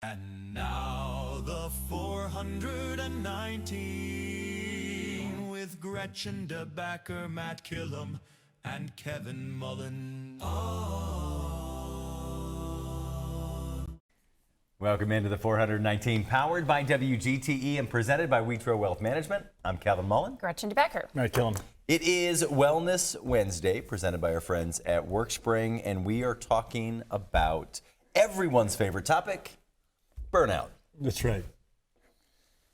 And now the 419 with Gretchen DeBacker, Matt Killam, and Kevin Mullen. Welcome into the 419, powered by WGTE and presented by Wheatro Wealth Management. I'm Kevin Mullen. Gretchen DeBacker. Matt Killam. It is Wellness Wednesday, presented by our friends at Workspring, and we are talking about everyone's favorite topic, burnout. That's right.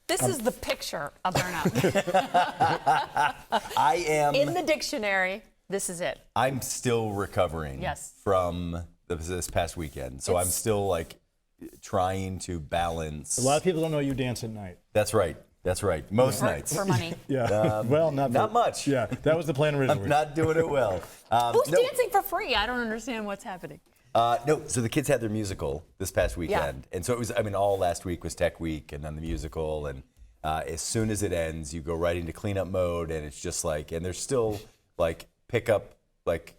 This is the picture of burnout. I am In the dictionary, this is it. I'm still recovering from this past weekend, so I'm still like trying to balance. A lot of people don't know you dance at night. That's right. That's right. Most nights. For money. Yeah. Well, not much. Yeah, that was the plan originally. I'm not doing it well. Who's dancing for free? I don't understand what's happening. No, so the kids had their musical this past weekend. And so it was, all last week was Tech Week and then the musical. And as soon as it ends, you go right into cleanup mode. And it's just like, and there's still like pickup, like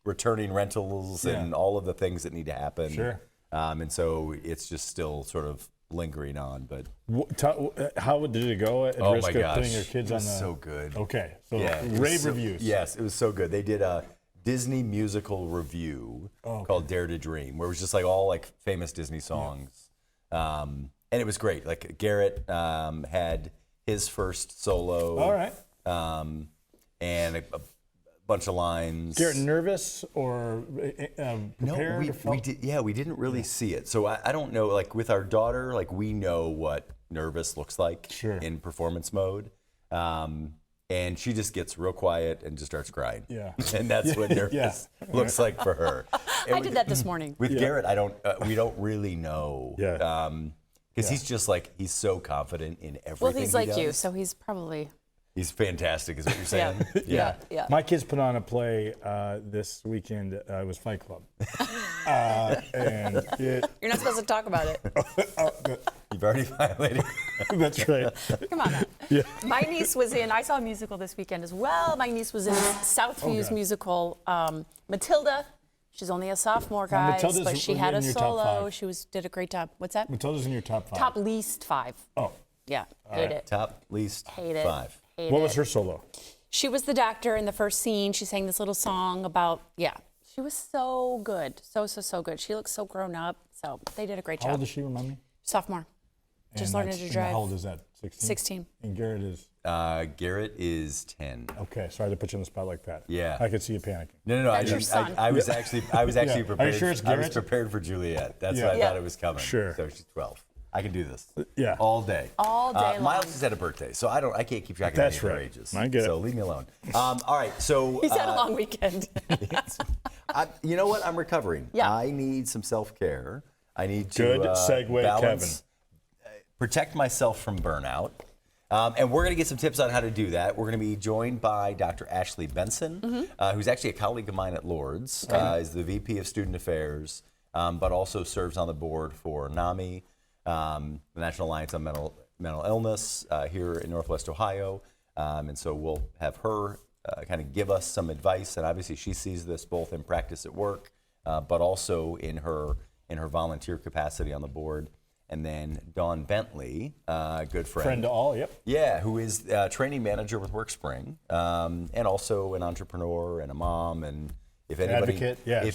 returning rentals and all of the things that need to happen. Sure. And so it's just still sort of lingering on. But how did it go at risk of putting your kids it on was the... so good. Okay, so Yeah, rave reviews. Yes, it was so good. They did a Disney musical review called Dare to Dream, where it was just like all like famous Disney songs. And it was great. Like Garrett had his first solo. All right. And a bunch of lines. Garrett nervous or prepared? No, we didn't really see it. So I don't know, like with our daughter, like we know what nervous looks like in performance mode. And she just gets real quiet and just starts crying. Yeah. And that's what nervous looks like for her. I did that this morning. With Garrett, we don't really know. Yeah. Because he's just like, he's so confident in everything. Well, he's like does. you, so he's probably... He's fantastic, is what you're saying? Yeah. My kids put on a play this weekend. It was Fight Club. And You're not supposed to talk about it. You've already violated. That's right. Come on now. Yeah. My niece was in, I saw a musical this weekend as well. My niece was in Southview's musical, Matilda. She's only a sophomore, guys, but she had a solo. She did a great job. What's that? Matilda's in your top 5. Top least 5. Oh. Yeah, hate it. Top least Hate it. 5. What was her solo? She was the doctor in the first scene. She sang this little song about, she was so good. So good. She looks so grown up. So they did a great job. How old is she, remind me? Sophomore. Just learning to drive. How old is that? 16? 16. And Garrett is? Garrett is 10. Okay, sorry to put you on the spot like that. Yeah. I could see you panicking. No. That's your son. I was actually prepared. Are you sure it's I was Garrett? prepared for Juliet. That's what I thought it was coming. Sure. So she's 12. I can do this. Yeah. All day. All day long. Miles just had a birthday, so I can't keep track of any of their ages. I get it. So leave me alone. All right. So He's had a long weekend. you know what? I'm recovering. Yeah. I need some self-care. I need to Good segue, balance, protect myself from burnout. And we're going to get some tips on how to do that. We're going to be joined by Dr. Ashley Benson, who's actually a colleague of mine at Lourdes, is the VP of Student Affairs, but also serves on the board for NAMI, the National Alliance on Mental Illness here in Northwest Ohio. And so we'll have her kind of give us some advice. And obviously she sees this both in practice at work, but also in her volunteer capacity on the board. And then Dawn Bentley, good friend. Friend to all, yep. Yeah, who is training manager with Workspring, and also an entrepreneur and a mom. And if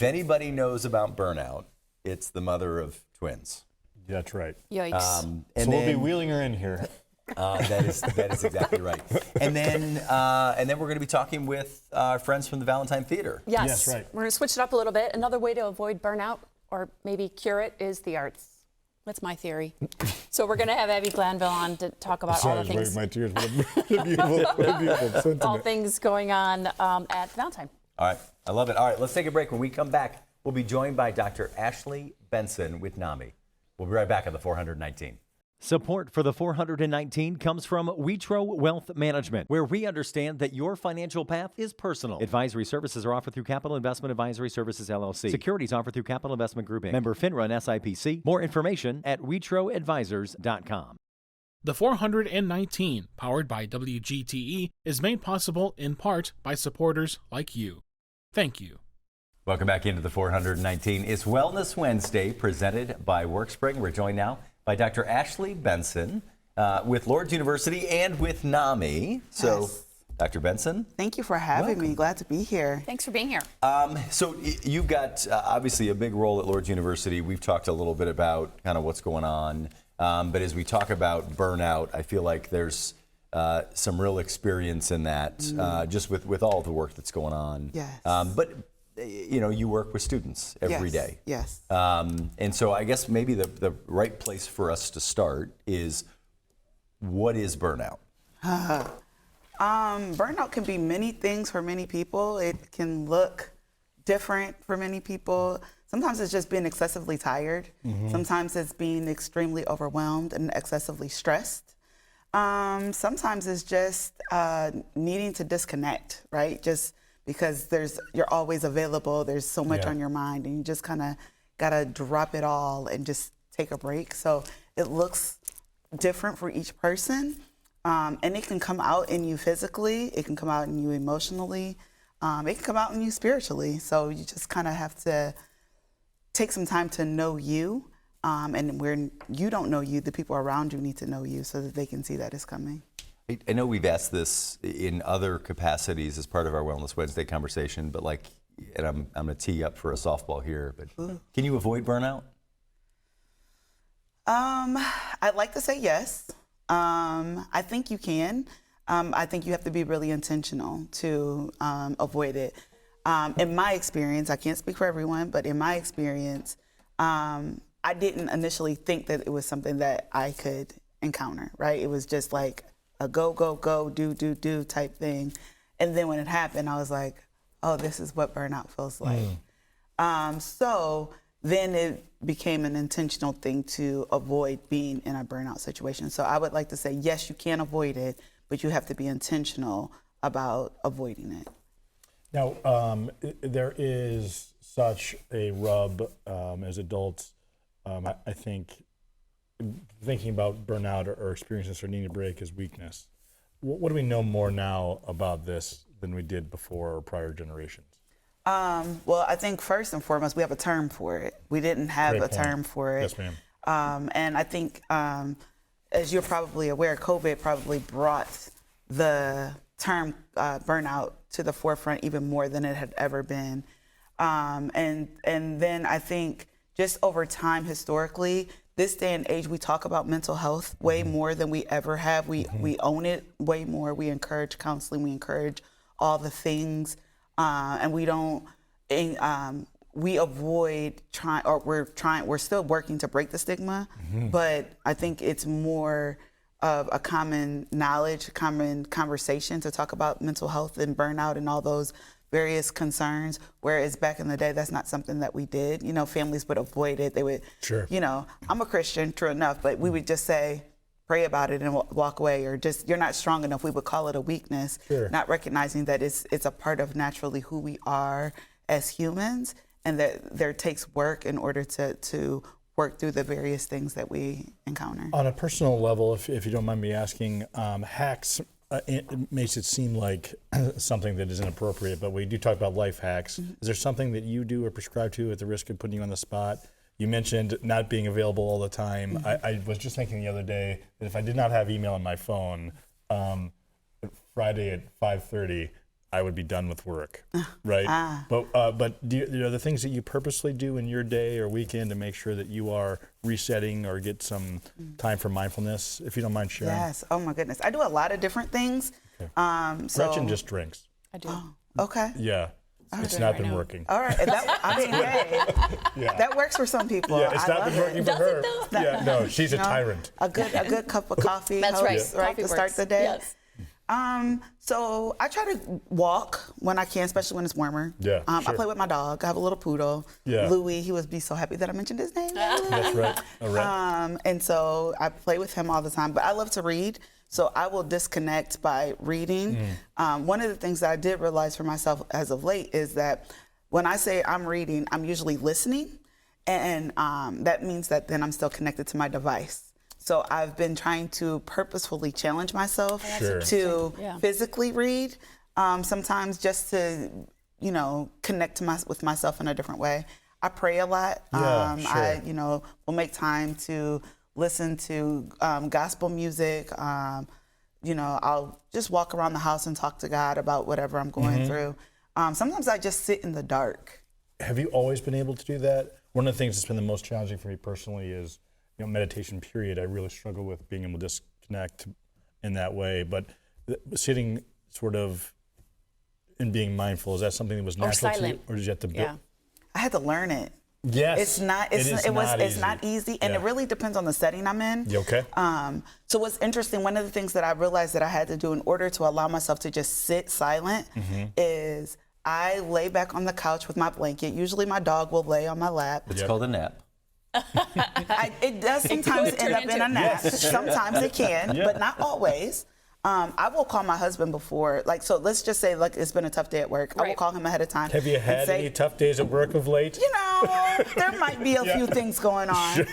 anybody knows about burnout, it's the mother of twins. That's right. Yikes. So we'll be wheeling her in here. That is exactly right. And then we're going to be talking with our friends from the Valentine Theater. Yes, right. We're going to switch it up a little bit. Another way to avoid burnout, or maybe cure it, is the arts. That's my theory. So we're going to have Abby Glanville on to talk about all the things. My tears. What a beautiful sentiment. All things going on at Valentine. All right, I love it. All right, let's take a break. When we come back, we'll be joined by Dr. Ashley Benson with NAMI. We'll be right back on the 419. Support for the 419 comes from Wheatro Wealth Management, where we understand that your financial path is personal. Advisory services are offered through Capital Investment Advisory Services, LLC. Securities offered through Capital Investment Group, Inc. Member FINRA and SIPC. More information at wheatroadvisors.com. The 419, powered by WGTE, is made possible in part by supporters like you. Thank you. Welcome back into the 419. It's Wellness Wednesday, presented by Workspring. We're joined now by Dr. Ashley Benson with Lourdes University and with NAMI. So, Yes. Dr. Benson. Thank you for having me. Glad to be here. Thanks for being here. So you've got obviously a big role at Lourdes University. We've talked a little bit about kind of what's going on. But as we talk about burnout, I feel like there's some real experience in that, just with all the work that's going on. Yes. But you know, you work with students every day. Yes. And so I guess maybe the right place for us to start is, what is burnout? Burnout can be many things for many people. It can look different for many people. Sometimes it's just being excessively tired. Sometimes it's being extremely overwhelmed and excessively stressed. Sometimes it's just needing to disconnect, right? Just because you're always available, there's so much on your mind, and you just kind of gotta drop it all and just take a break. So it looks different for each person, and it can come out in you physically, it can come out in you emotionally, it can come out in you spiritually. So you just kind of have to take some time to know you, and where you don't know you, the people around you need to know you so that they can see that it's coming. I know we've asked this in other capacities as part of our Wellness Wednesday conversation, but and I'm going to tee up for a softball here, but can you avoid burnout? I'd like to say yes. I think you can. I think you have to be really intentional to avoid it. In my experience, I can't speak for everyone, but in my experience, I didn't initially think that it was something that I could encounter, right? It was just like a go, go, go, do type thing. And then when it happened, I was like, oh, this is what burnout feels like. So then it became an intentional thing to avoid being in a burnout situation. So I would like to say, yes, you can avoid it, but you have to be intentional about avoiding it. Now, there is such a rub as adults, I think, thinking about burnout or experiencing this or needing a break as weakness. What do we know more now about this than we did before or prior generations? Well, I think first and foremost, we have a term for it. We didn't have a term for it. Yes, ma'am. And I think, as you're probably aware, COVID probably brought the term burnout to the forefront even more than it had ever been. And then I think just over time, historically, this day and age, we talk about mental health way more than we ever have. We own it way more. We encourage counseling. We encourage all the things. And we don't, we avoid trying, or we're still working to break the stigma, but I think it's more of a common knowledge, common conversation to talk about mental health and burnout and all those various concerns, whereas back in the day, that's not something that we did. You know, families would avoid it. They would, you know, I'm a Christian, true enough, but we would just say, pray about it and walk away, or just, you're not strong enough. We would call it a weakness, not recognizing that it's a part of naturally who we are as humans, and that there takes work in order to work through the various things that we encounter. On a personal level, if you don't mind me asking, hacks, it makes it seem like something that is inappropriate, but we do talk about life hacks. Is there something that you do or prescribe to at the risk of putting you on the spot? You mentioned not being available all the time. I was just thinking the other day that if I did not have email on my phone, Friday at 5:30, I would be done with work, right? But do you, are there things that you purposely do in your day or weekend to make sure that you are resetting or get some time for mindfulness, if you don't mind sharing? Yes. Oh my goodness. I do a lot of different things. Okay. So Gretchen just drinks. I do. Okay. Yeah. It's not been working. All right. And that, I mean, hey, that works for some people. Yeah, it's not been working for her. Yeah, no, she's a You know, tyrant. A good cup of coffee. That's helps, right. Right, Coffee to start works. the day. Yes. So I try to walk when I can, especially when it's warmer. Yeah, I sure. play with my dog. I have a little poodle, Yeah. Louis. He would be so happy that I mentioned his name. That's right. All right. And so I play with him all the time, but I love to read. So I will disconnect by reading. One of the things that I did realize for myself as of late is that when I say I'm reading, I'm usually listening. And that means that then I'm still connected to my device. So I've been trying to purposefully challenge myself Sure. to Yeah. physically read, sometimes just to connect with myself in a different way. I pray a lot. Yeah, sure. I, will make time to listen to gospel music. I'll just walk around the house and talk to God about whatever I'm going through. Sometimes I just sit in the dark. Have you always been able to do that? One of the things that's been the most challenging for me personally is, meditation, period. I really struggle with being able to disconnect in that way. But sitting sort of and being mindful, is that something that was natural to you? Or did you have to build? Yeah. I had to learn it. Yes. It's not easy. And it really depends on the setting I'm in. You okay? So what's interesting, one of the things that I realized that I had to do in order to allow myself to just sit silent is I lay back on the couch with my blanket. Usually my dog will lay on my lap. It's called a nap. It does sometimes end up in a nap. Yes. Sometimes it can, but not always. I will call my husband before, so let's just say it's been a tough day at work. Right. I will call him ahead of time. Have you had any tough days at work of late? There might be a few things going on. Sure.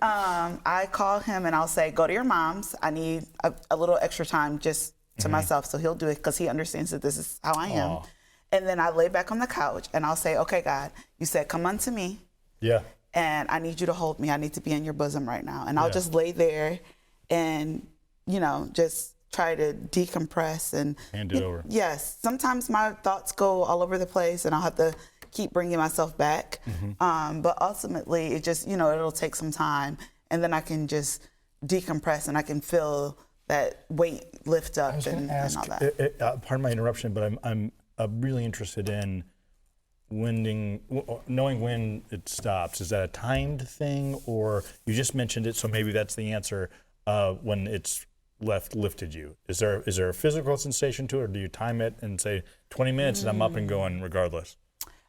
I call him and I'll say, go to your mom's. I need a little extra time just to myself. So he'll do it because he understands that this is how I am. Aww. And then I lay back on the couch and I'll say, okay, God, you said, come unto me. Yeah. And I need you to hold me. I need to be in your bosom right now. And I'll just lay there and, just try to decompress and hand it over. Yes. Sometimes my thoughts go all over the place and I'll have to keep bringing myself back. But ultimately it just, it'll take some time and then I can just decompress and I can feel that weight lift up. I was going to ask, and all that. Pardon my interruption, but I'm really interested in knowing when it stops. Is that a timed thing, or you just mentioned it, so maybe that's the answer, when it's lifted you? Is there a physical sensation to it, or do you time it and say 20 minutes and I'm up and going regardless?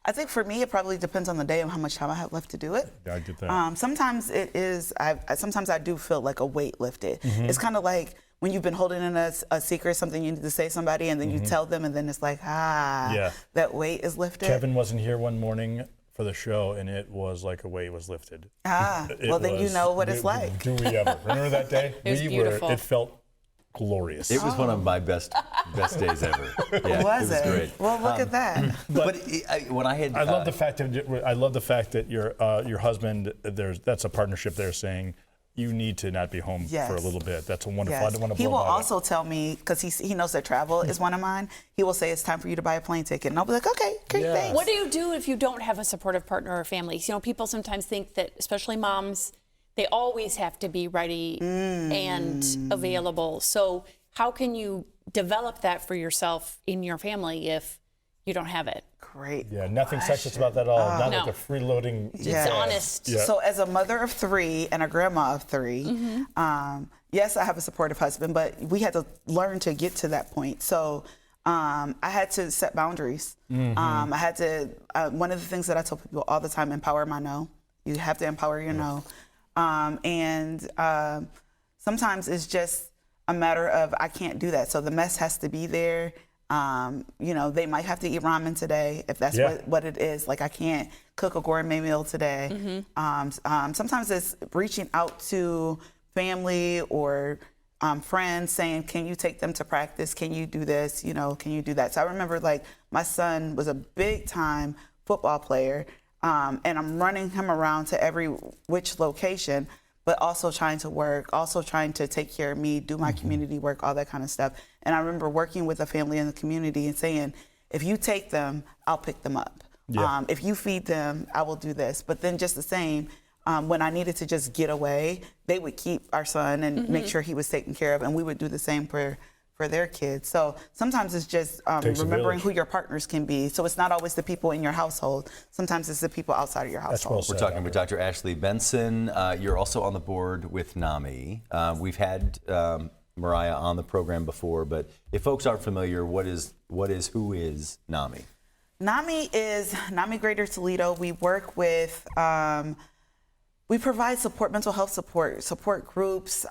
I think for me, it probably depends on the day and how much time I have left to do it. I get that. Sometimes it is, sometimes I do feel like a weight lifted. It's kind of like when you've been holding in a secret, something you need to say to somebody, and then you tell them, and then it's like, that weight is lifted. Kevin wasn't here one morning for the show, and it was like a weight was lifted. Well, then you know what it's like. Do we ever? Remember that day? It was beautiful. It felt glorious. It was one of my best days ever. Yeah, was it? Great. Well, look at that. But when I had, I love the fact that your husband, that's a partnership there, saying you need to not be home for a little bit. That's a wonderful. Yes. I don't want to. He will also tell me, because he knows that travel is one of mine. He will say it's time for you to buy a plane ticket, and I'll be like, okay, great, thanks. What do you do if you don't have a supportive partner or family? People sometimes think that, especially moms, they always have to be ready and available. So how can you develop that for yourself in your family if you don't have it? Great. Yeah, nothing sexist about that at all. Not like a freeloading. It's honest. Yeah. So as a mother of 3 and a grandma of 3, yes, I have a supportive husband, but we had to learn to get to that point. So I had to set boundaries. I had to, one of the things that I tell people all the time, empower my no. You have to empower your no. And sometimes it's just a matter of, I can't do that. So the mess has to be there. They might have to eat ramen today if that's what it is. Like, I can't cook a gourmet meal today. Sometimes it's reaching out to family or friends saying, can you take them to practice? Can you do this? Can you do that? So I remember, my son was a big time football player, and I'm running him around to every which location, but also trying to work, also trying to take care of me, do my community work, all that kind of stuff. And I remember working with a family in the community and saying, if you take them, I'll pick them up. Yeah. If you feed them, I will do this. But then just the same, when I needed to just get away, they would keep our son and make sure he was taken care of, and we would do the same for their kids. So sometimes it's just remembering who your partners can be. So it's not always the people in your household. Sometimes it's the people outside of your household. We're talking with Dr. Ashley Benson. You're also on the board with NAMI. We've had Mariah on the program before, but if folks aren't familiar, who is NAMI? NAMI is NAMI Greater Toledo. We work with, we provide mental health support groups,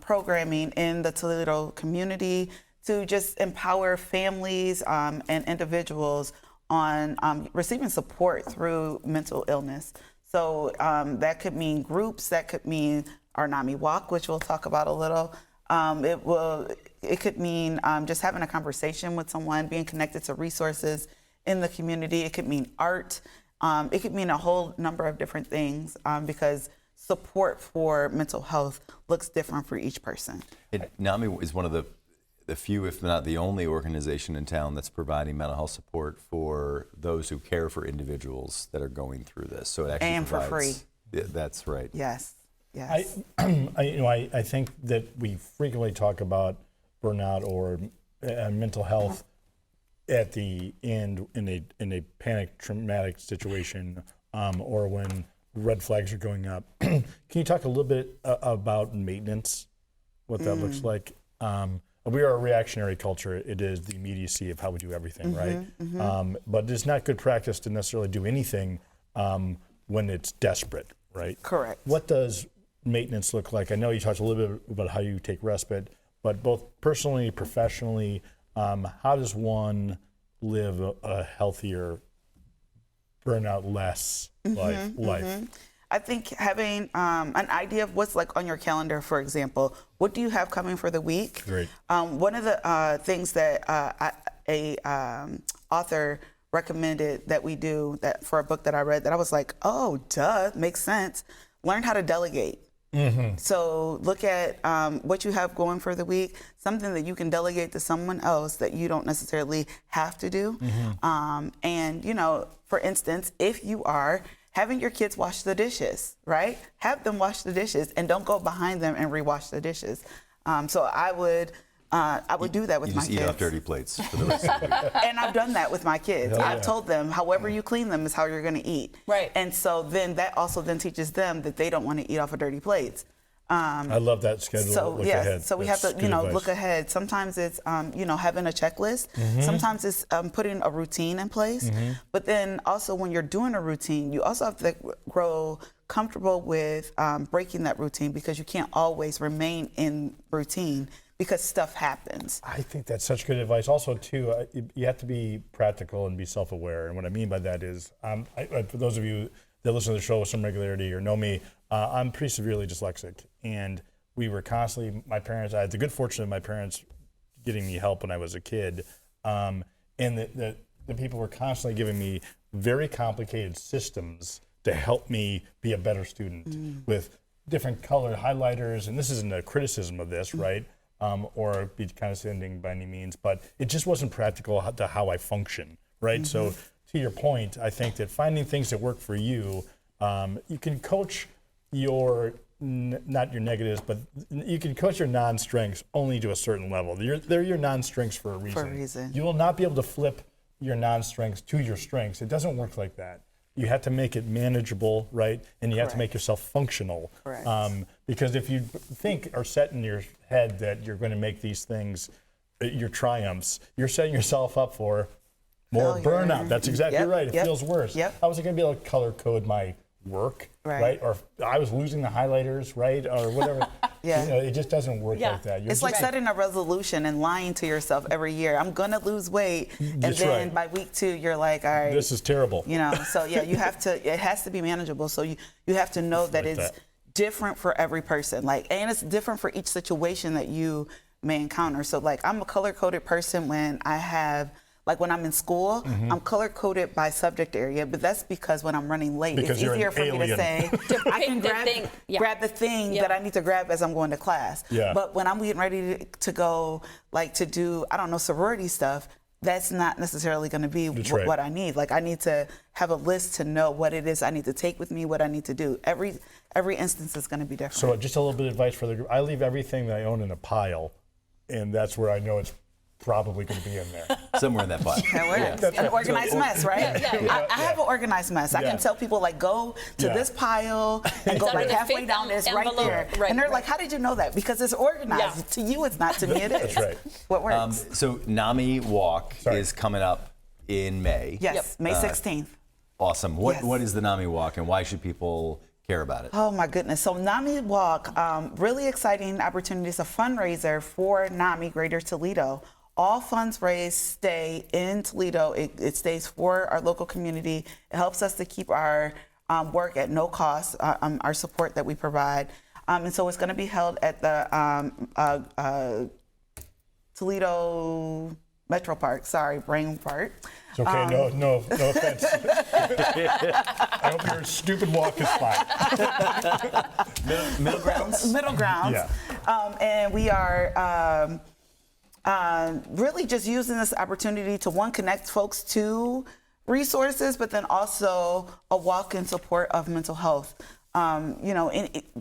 programming in the Toledo community to just empower families and individuals on receiving support through mental illness. So that could mean groups, that could mean our NAMI Walk, which we'll talk about a little. It could mean just having a conversation with someone, being connected to resources. in the community. It could mean art. It could mean a whole number of different things because support for mental health looks different for each person. NAMI is one of the few, if not the only organization in town that's providing mental health support for those who care for individuals that are going through this. So it actually And for free. Yeah, that's right. Yes. Yes. I think that we frequently talk about burnout or mental health at the end in a panic traumatic situation or when red flags are going up. Can you talk a little bit about maintenance, what that looks like? We are a reactionary culture. It is the immediacy of how we do everything, right? But it's not good practice to necessarily do anything when it's desperate, right? Correct. What does maintenance look like? I know you talked a little bit about how you take respite, but both personally, professionally, how does one live a healthier, burnout less life? I think having an idea of what's like on your calendar, for example, what do you have coming for the week? Great. One of the things that a author recommended that we do that for a book that I read that I was like, oh, duh, makes sense. Learn how to delegate. So look at what you have going for the week, something that you can delegate to someone else that you don't necessarily have to do. And, you know, for instance, if you are having your kids wash the dishes, right? Have them wash the dishes and don't go behind them and rewash the dishes. So I would do that with my kids. You just eat off dirty plates for the rest of the week. And I've done that with my kids. I've told them, however you clean them is how you're going to eat. Right. And so then that also then teaches them that they don't want to eat off of dirty plates. I love that schedule. So look yes, ahead. so we That's have to, good you know, advice. look ahead. Sometimes it's, you know, having a checklist. Sometimes it's putting a routine in place. But then also when you're doing a routine, you also have to grow comfortable with breaking that routine because you can't always remain in routine because stuff happens. I think that's such good advice. Also, too, you have to be practical and be self-aware. And what I mean by that is, for those of you that listen to the show with some regularity or know me, I'm pretty severely dyslexic. And we were constantly, I had the good fortune of my parents getting me help when I was a kid. And the people were constantly giving me very complicated systems to help me be a better student with different colored highlighters. And this isn't a criticism of this, right? Or be condescending by any means, but it just wasn't practical to how I function, right? So to your point, I think that finding things that work for you, you can coach your, not your negatives, but you can coach your non-strengths only to a certain level. They're your non-strengths for a reason. For a reason. You will not be able to flip your non-strengths to your strengths. It doesn't work like that. You have to make it manageable, right? And you have to make yourself functional. Correct. Because if you think or set in your head that you're going to make these things your triumphs, you're setting yourself up for more Failure. burnout. That's exactly Yep, right. It yep, feels worse. yep. How was I going to be able to color code my work, Right. Or if I was losing the highlighters, right? Or whatever. Yeah. You know, it just doesn't work Yeah. like that. You're It's like just- setting a resolution and lying to yourself every year. I'm gonna lose weight, and That's then right. by week 2, you're like, all right, This is terrible. you know. So yeah, you have to. It has to be manageable. So you have to know that like it's that. different for every person. Like, and it's different for each situation that you may encounter. So like, I'm a color-coded person when I have. Like when I'm in school, I'm color-coded by subject area, but that's because when I'm running late, Because it's you're an easier for me to alien. say, I can pick the grab, thing. Yeah. grab the thing Yeah. that I need to grab as I'm going to class. Yeah. But when I'm getting ready to go, like to do, I don't know, sorority stuff, that's not necessarily going to be right. what I need. Like I need to have a list to know what it is I need to take with me, what I need to do. Every instance is going to be different. So just a little bit of advice for the group. I leave everything that I own in a pile, and that's where I know it's probably going to be in there. Somewhere in that pile. That works. An organized mess, right? Yeah. I have an organized mess. I Yeah. can tell people like go to Yeah. this pile and go It's like under the halfway fake down. It's right envelope. there, Right, and they're right. like, "How did you know that?" Because it's organized. Yeah. To you, it's not. To me, it is. That's right. What works? So NAMI Walk Sorry. is coming up in May. Yes, May 16th. Awesome. Yes. What is the NAMI Walk and why should people care about it? Oh my goodness. So NAMI Walk, really exciting opportunity. It's a fundraiser for NAMI Greater Toledo. All funds raised stay in Toledo. It stays for our local community. It helps us to keep our work at no cost, our support that we provide. And so it's going to be held at the Toledo Metro Park. Sorry, Brain Park. It's okay. No offense. I hope your stupid walk is fine. Middle grounds? Middle grounds. Yeah. And we are really just using this opportunity to, one, connect folks to resources, but then also a walk in support of mental health.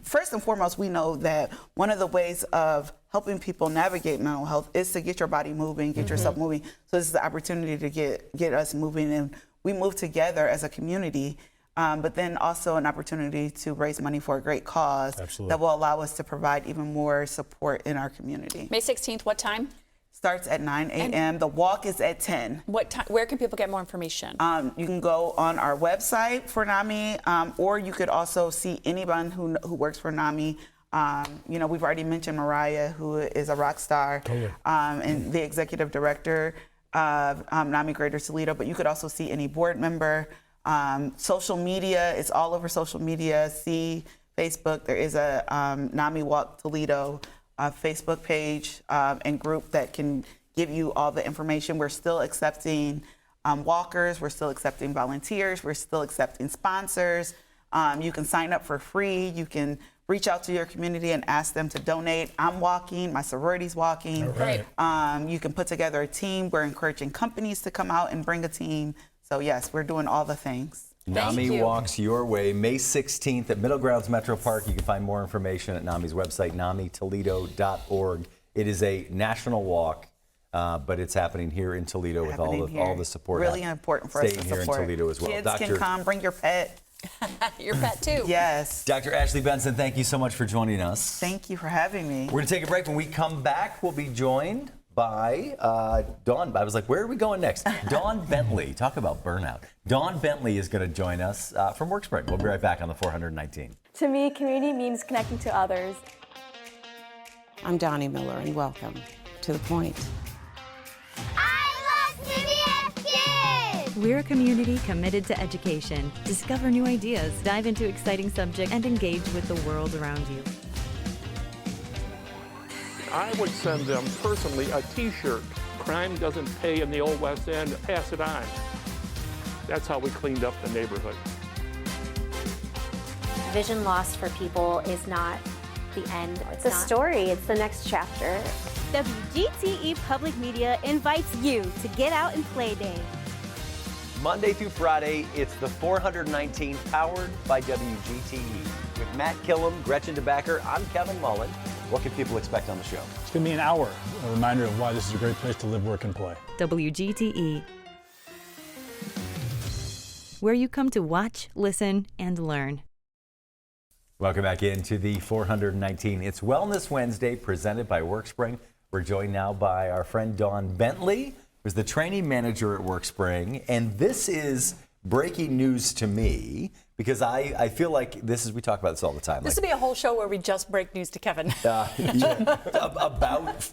First and foremost, we know that one of the ways of helping people navigate mental health is to get your body moving, get yourself moving. So this is the opportunity to get us moving, and we move together as a community. But then also an opportunity to raise money for a great cause. Absolutely. That will allow us to provide even more support in our community. May 16th, what time? Starts at 9 a.m. The walk is at 10. What time? Where can people get more information? You can go on our website for NAMI, or you could also see anyone who works for NAMI. We've already mentioned Mariah, who is a rock star, and the executive director of NAMI Greater Toledo, but you could also see any board member. Social media, it's all over social media. See Facebook, there is a NAMI Walk Toledo Facebook page and group that can give you all the information. We're still accepting walkers, we're still accepting volunteers, we're still accepting sponsors. You can sign up for free. You can reach out to your community and ask them to donate. I'm walking, my sorority's walking. Right. You can put together a team. We're encouraging companies to come out and bring a team. So yes, we're doing all the things. NAMI walks your way, May 16th at Middle Grounds Metro Park. You can find more information at NAMI's website, namitoledo.org. It is a national walk, but it's happening here in Toledo with all the support. Really important for us to staying here in support. Toledo as well. Kids can come, bring your pet. Your pet too. Yes. Dr. Ashley Benson, thank you so much for joining us. Thank you for having me. We're going to take a break. When we come back, we'll be joined by Dawn. I was like, where are we going next? Dawn Bentley. Talk about burnout. Dawn Bentley is going to join us from Workspring. We'll be right back on the 419. To me, community means connecting to others. I'm Donnie Miller, and welcome to The Point. I love CBS Kids! We're a community committed to education. Discover new ideas, dive into exciting subjects, and engage with the world around you. I would send them personally a t-shirt. Crime doesn't pay in the old West End, pass it on. That's how we cleaned up the neighborhood. Vision loss for people is not the end. It's a story, it's the next chapter. WGTE Public Media invites you to Get Out and Play Day. Monday through Friday, it's the 419 powered by WGTE. With Matt Killam, Gretchen DeBacker, I'm Kevin Mullen. What can people expect on the show? It's going to be an hour, a reminder of why this is a great place to live, work, and play. WGTE, where you come to watch, listen, and learn. Welcome back into the 419. It's Wellness Wednesday presented by Workspring. We're joined now by our friend Dawn Bentley, who's the training manager at Workspring. And this is breaking news to me because I feel like we talk about this all the time. This would be a whole show where we just break news to Kevin. About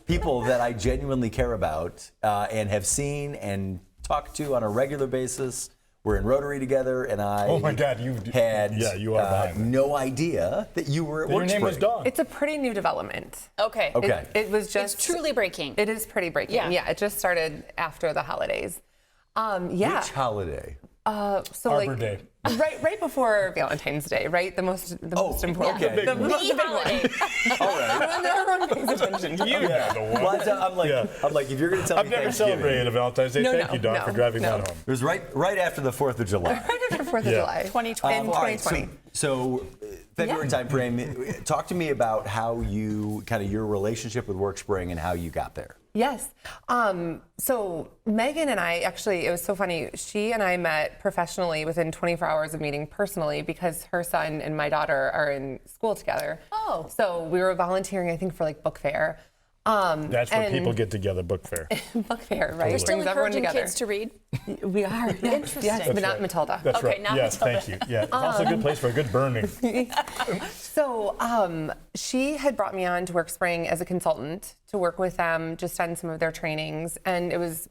people that I genuinely care about and have seen and talked to on a regular basis. We're in Rotary together, and I oh my God, you are no idea that you were at Workspring. Your name was Dawn. It's a pretty new development. Okay. It was just... It's truly breaking. It is pretty breaking. Yeah, it just started after the holidays. Which holiday? Arbor Day. Right before Valentine's Day, right? The most important. Okay. The big holiday. All right. Everyone pays attention to you. I'm like, if you're going to tell me I've never Thanksgiving. celebrated a Valentine's Day. Thank you, Dawn, for driving that home. It was right after the 4th of July. Right after 4th of July. 2020. In 2020. So February timeframe, talk to me about how your relationship with Workspring and how you got there. Yes. So Megan and I, actually, it was so funny. She and I met professionally within 24 hours of meeting personally because her son and my daughter are in school together. Oh. So we were volunteering, I think, for like book fair. That's where people get together, book fair. Book fair, right? You're still Brings everyone encouraging together. kids to read? We are. Interesting. Yes, but not Matilda. That's Okay, right. not Yes, Matilda. thank you. Yeah, it's also a good place for a good burning. So she had brought me on to Workspring as a consultant to work with them just on some of their trainings, and it was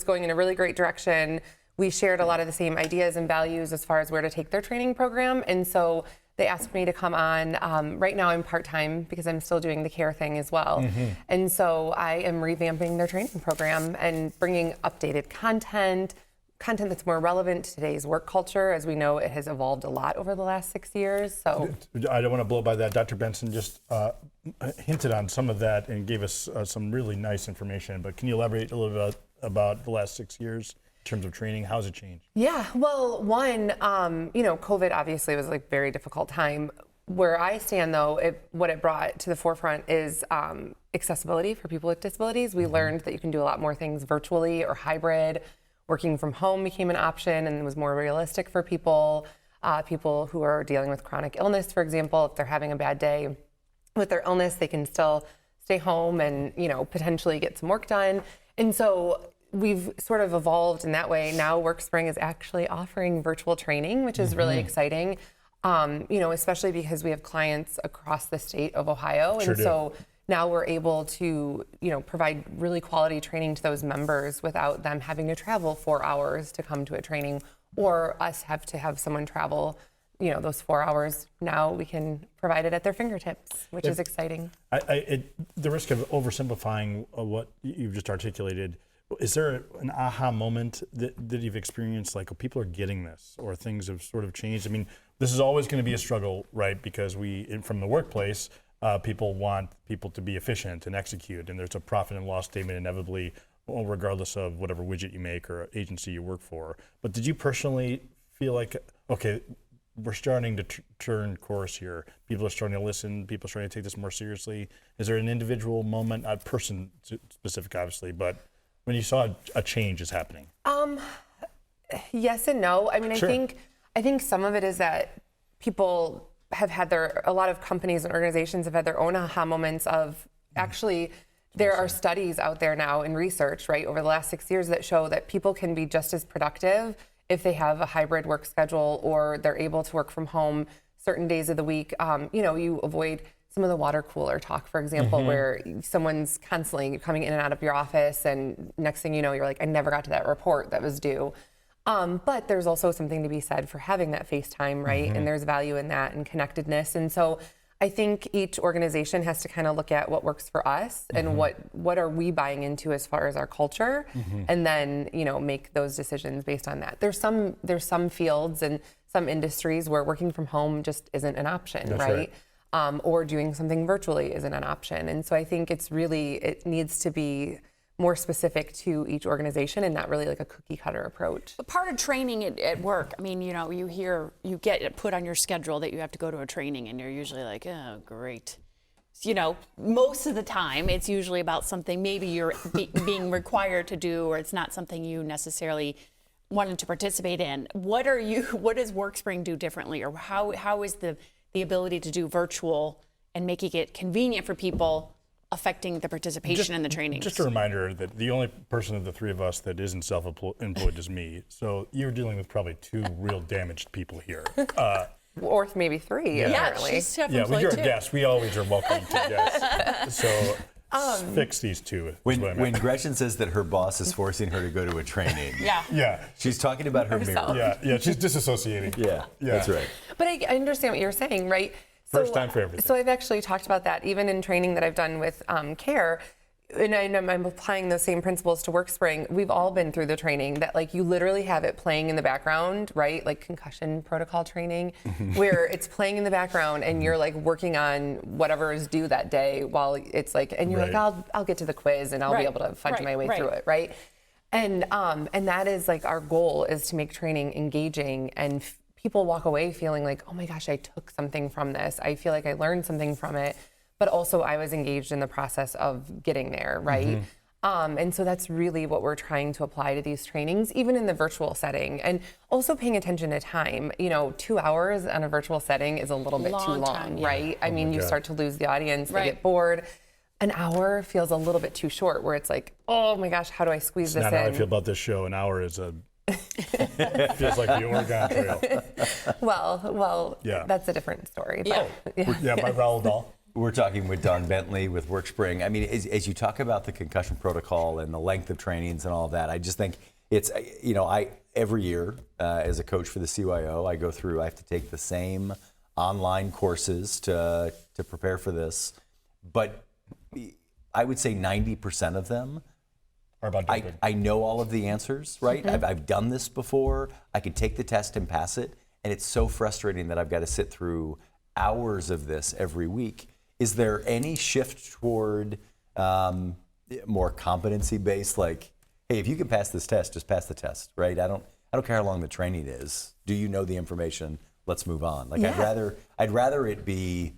going in a really great direction. We shared a lot of the same ideas and values as far as where to take their training program, and so they asked me to come on. Right now I'm part-time because I'm still doing the care thing as well. And so I am revamping their training program and bringing updated content that's more relevant to today's work culture. As we know, it has evolved a lot over the last 6 years. So I don't want to blow by that. Dr. Benson just hinted on some of that and gave us some really nice information, but can you elaborate a little bit about the last 6 years in terms of training? How's it changed? Yeah, well, one, COVID obviously was like a very difficult time. Where I stand though, what it brought to the forefront is accessibility for people with disabilities. We learned that you can do a lot more things virtually or hybrid. Working from home became an option and was more realistic for people. People who are dealing with chronic illness, for example, if they're having a bad day with their illness, they can still stay home and, potentially get some work done. And so we've sort of evolved in that way. Now Workspring is actually offering virtual training, which is really exciting, especially because we have clients across the state of Ohio. Sure and so now we're able to, provide really quality training to those members without them having to travel 4 hours to come to a training, or us have to have someone travel, those 4 hours. Now we can provide it at their fingertips, which is exciting. The risk of oversimplifying what you've just articulated, is there an aha moment that you've experienced, like, oh, people are getting this, or things have sort of changed? I mean, this is always going to be a struggle, right? Because from the workplace, people want people to be efficient and execute, and there's a profit and loss statement inevitably, regardless of whatever widget you make or agency you work for. But did you personally feel like, okay, we're starting to turn course here? People are starting to listen. People are starting to take this more seriously. Is there an individual moment, a person specific, obviously, but when you saw a change is happening? Yes and no. I mean, Sure. I think some of it is that people have had a lot of companies and organizations have had their own aha moments of actually, there are studies out there now in research, right, over the last 6 years that show that people can be just as productive if they have a hybrid work schedule or they're able to work from home certain days of the week. You avoid some of the water cooler talk, for example, where someone's constantly coming in and out of your office and next thing you know, you're like, I never got to that report that was due. But there's also something to be said for having that FaceTime, right? And there's value in that and connectedness. And so I think each organization has to kind of look at what works for us and what are we buying into as far as our culture, and then make those decisions based on that. There's some fields and some industries where working from home just isn't an option, That's right? Or doing something virtually isn't an option. And so I think it needs to be more specific to each organization and not really like a cookie cutter approach. But part of training at work, I mean, you get it put on your schedule that you have to go to a training and you're usually like, oh, great. Most of the time it's usually about something maybe you're being required to do, or it's not something you necessarily wanted to participate in. What does Workspring do differently, or how is the ability to do virtual and making it convenient for people affecting the participation in the training? Just a reminder that the only person of the three of us that isn't self-employed is me. So you're dealing with probably two real damaged people here. Or maybe three, apparently. She's self-employed when you're a too. guest, we always are welcome to guests. So fix these two. When Gretchen says that her boss is forcing her to go to a training, yeah, she's talking about her mirror. Yeah, she's disassociating. Yeah, that's right. But I understand what you're saying, right? First time for everything. So I've actually talked about that even in training that I've done with care, and I'm applying those same principles to Workspring. We've all been through the training that, like, you literally have it playing in the background, right? Like concussion protocol training, where it's playing in the background and you're like working on whatever is due that day while it's like, and you're like, I'll get to the quiz and I'll be able to fudge my way through it, right? And that is like our goal, is to make training engaging and people walk away feeling like, oh my gosh, I took something from this. I feel like I learned something from it, but also I was engaged in the process of getting there, right? And so that's really what we're trying to apply to these trainings, even in the virtual setting, and also paying attention to time. 2 hours on a virtual setting is a little bit too long, right? I mean, you start to lose the audience, they get bored. An hour feels a little bit too short, where it's like, oh my gosh, how do I squeeze this in? That's not how I feel about this show. An hour is feels like the Oregon Trail. Well, that's a different story. But, by Raoul Dahl. We're talking with Don Bentley with Workspring. I mean, as you talk about the concussion protocol and the length of trainings and all of that, I just think it's, every year as a coach for the CYO, I have to take the same online courses to prepare for this, but I would say 90% of them are about doping. I know all of the answers, right? I've done this before. I can take the test and pass it, and it's so frustrating that I've got to sit through hours of this every week. Is there any shift toward more competency-based, like, hey, if you can pass this test, just pass the test, right? I don't care how long the training is. Do you know the information? Let's move on. Like, I'd rather it be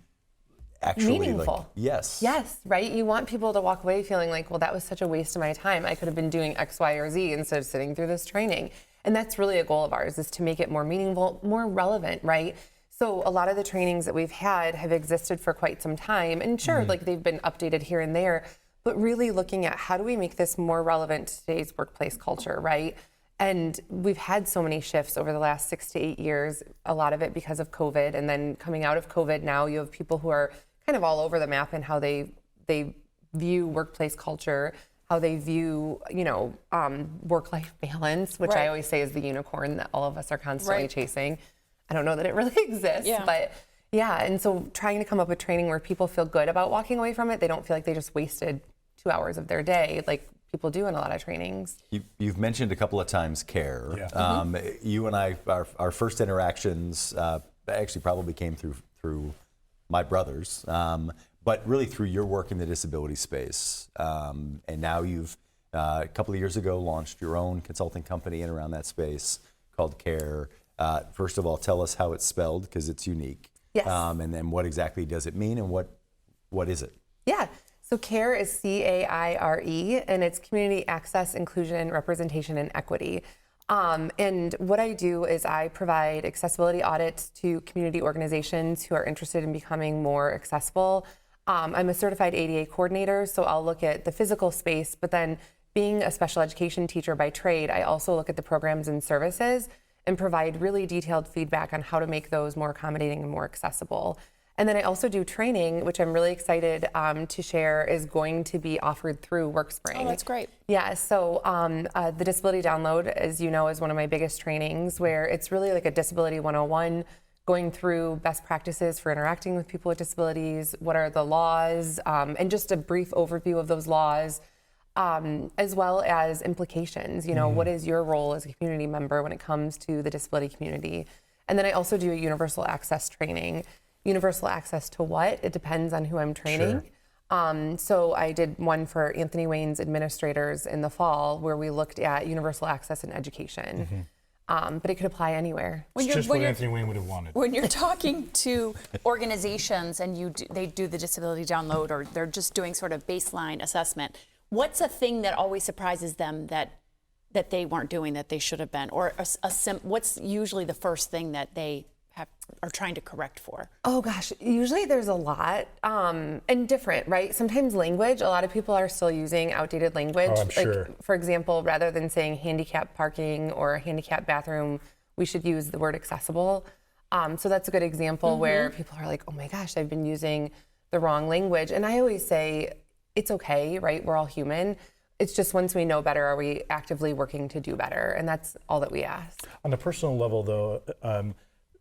actually meaningful. Like, yes, right? You want people to walk away feeling like, well, that was such a waste of my time. I could have been doing X, Y, or Z instead of sitting through this training. And that's really a goal of ours, is to make it more meaningful, more relevant, right? So a lot of the trainings that we've had have existed for quite some time, and sure, like they've been updated here and there, but really looking at how do we make this more relevant to today's workplace culture, right? And we've had so many shifts over the last 6 to 8 years, a lot of it because of COVID. And then coming out of COVID now, you have people who are kind of all over the map in how they view workplace culture, how they view, work-life balance, which I always say is the unicorn that all of us are constantly chasing. I don't know that it really exists, but yeah. And so trying to come up with training where people feel good about walking away from it, they don't feel like they just wasted 2 hours of their day, like people do in a lot of trainings. You've mentioned a couple of times care. Yeah. You and I, our first interactions actually probably came through my brothers, but really through your work in the disability space. And now you've, a couple of years ago, launched your own consulting company in around that space called CARE. First of all, tell us how it's spelled, because it's unique. Yes. And then what exactly does it mean, and what is it? Yeah. So CARE is CAIRE, and it's Community Access, Inclusion, Representation, and Equity. And what I do is I provide accessibility audits to community organizations who are interested in becoming more accessible. I'm a certified ADA coordinator, so I'll look at the physical space, but then being a special education teacher by trade, I also look at the programs and services and provide really detailed feedback on how to make those more accommodating and more accessible. And then I also do training, which I'm really excited to share is going to be offered through Workspring. Oh, that's great. Yeah, so the Disability Download, as you know, is one of my biggest trainings, where it's really like a Disability 101, going through best practices for interacting with people with disabilities, what are the laws, and just a brief overview of those laws, as well as implications. What is your role as a community member when it comes to the disability community? And then I also do a universal access training. Universal access to what? It depends on who I'm training. Sure. So I did one for Anthony Wayne's administrators in the fall, where we looked at universal access in education. But it could apply anywhere. It's just what Anthony Wayne would have wanted. When you're talking to organizations and they do the disability download, or they're just doing sort of baseline assessment, what's a thing that always surprises them that they weren't doing that they should have been? Or what's usually the first thing that they are trying to correct for? Oh gosh, usually there's a lot and different, right? Sometimes language, a lot of people are still using outdated language. Oh, I'm sure. For example, rather than saying handicap parking or handicap bathroom, we should use the word accessible. So that's a good example where people are like, oh my gosh, I've been using the wrong language. And I always say, it's okay, right? We're all human. It's just once we know better, are we actively working to do better? And that's all that we ask. On a personal level though,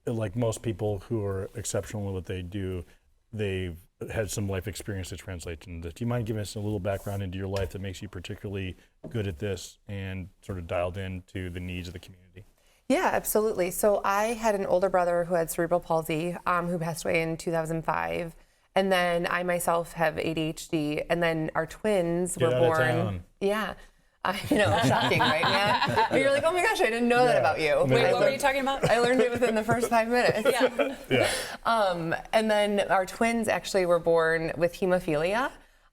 like most people who are exceptional in what they do, they've had some life experience to translate into this. Do you mind giving us a little background into your life that makes you particularly good at this and sort of dialed into the needs of the community? Yeah, absolutely. So I had an older brother who had cerebral palsy, who passed away in 2005. And then I myself have ADHD, and then our twins were born. Town. Yeah. I know, shocking, right, Matt? But you're like, oh my gosh, I didn't know that about you. Wait, what were you talking about? I learned it within the first 5 minutes. And then our twins actually were born with hemophilia.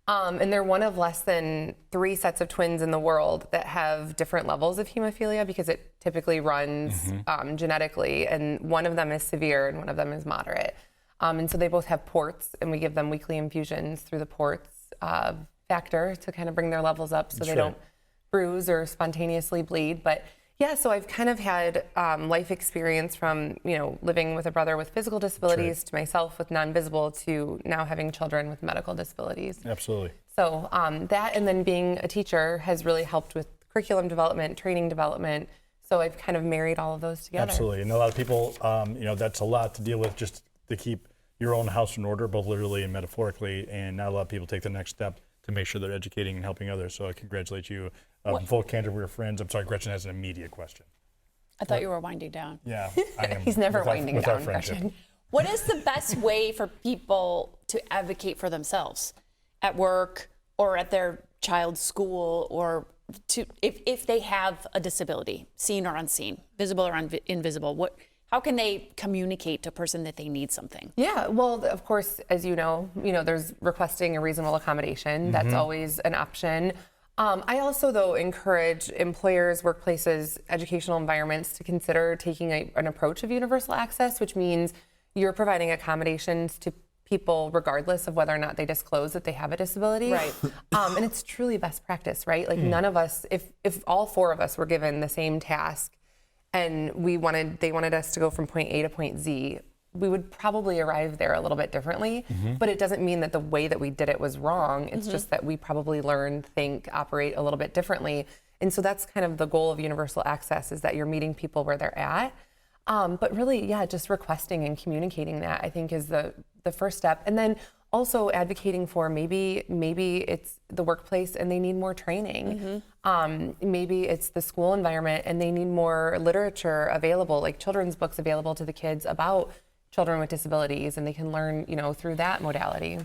And they're one of less than 3 sets of twins in the world that have different levels of hemophilia, because it typically runs genetically. And one of them is severe and one of them is moderate. And so they both have ports, and we give them weekly infusions through the ports factor to kind of bring their levels up so they don't bruise or spontaneously bleed. But yeah, so I've kind of had life experience from, living with a brother with physical disabilities to myself with non-visible to now having children with medical disabilities. Absolutely. So that, and then being a teacher has really helped with curriculum development, training development. So I've kind of married all of those together. Absolutely. And a lot of people, that's a lot to deal with, just to keep your own house in order, both literally and metaphorically, and not a lot of people take the next step to make sure they're educating and helping others. So I congratulate you. In full candor, we're friends. I'm sorry, Gretchen has an immediate question. I thought you were winding down. Yeah, I am. He's never winding with our down, friendship. Gretchen. What is the best way for people to advocate for themselves at work or at their child's school, or to if they have a disability, seen or unseen, visible or invisible? How can they communicate to a person that they need something? Yeah, well, of course, as you know, there's requesting a reasonable accommodation. That's always an option. I also, though, encourage employers, workplaces, educational environments to consider taking an approach of universal access, which means you're providing accommodations to people regardless of whether or not they disclose that they have a disability. Right. And it's truly best practice, right? Like none of us, if all four of us were given the same task and they wanted us to go from point A to point Z, we would probably arrive there a little bit differently, but it doesn't mean that the way that we did it was wrong. It's just that we probably learn, think, operate a little bit differently. And so that's kind of the goal of universal access, is that you're meeting people where they're at. But really, yeah, just requesting and communicating that, I think, is the first step. And then also advocating for maybe it's the workplace and they need more training. Maybe it's the school environment and they need more literature available, like children's books available to the kids about children with disabilities, and they can learn, through that modality.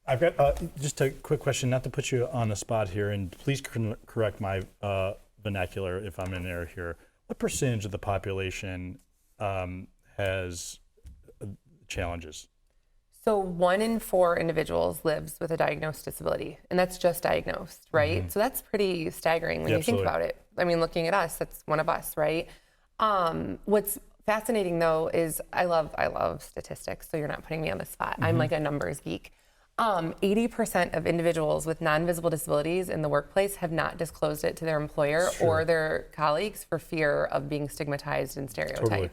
I've got just a quick question, not to put you on the spot here, and please correct my vernacular if I'm in error here. What percentage of the population has challenges? So 1 in 4 individuals lives with a diagnosed disability, and that's just diagnosed, right? So that's pretty staggering when you think about it. I mean, looking at us, that's one of us, right? What's fascinating, though, is I love statistics, so you're not putting me on the spot. I'm like a numbers geek. 80% of individuals with non-visible disabilities in the workplace have not disclosed it to their employer or their colleagues for fear of being stigmatized and stereotyped. Totally.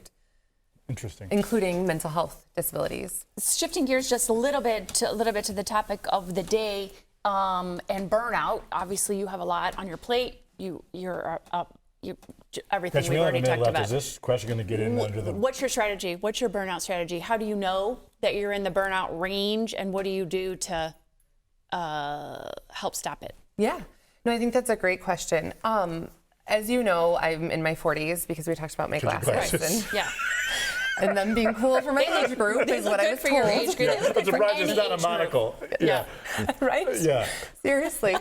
Interesting. Including mental health disabilities. Shifting gears just a little bit to the topic of the day, and burnout. Obviously, you have a lot on your plate. You're everything Gretchen, we've already talked about. Is this question going to get in under the... What's your strategy? What's your burnout strategy? How do you know that you're in the burnout range, and what do you do to help stop it? Yeah, no, I think that's a great question. As you know, I'm in my 40s because we talked about my glasses. And them being cool for my age group is what I was for your told. age group. I'm surprised it's not a monocle. Yeah. Right? Yeah. Seriously.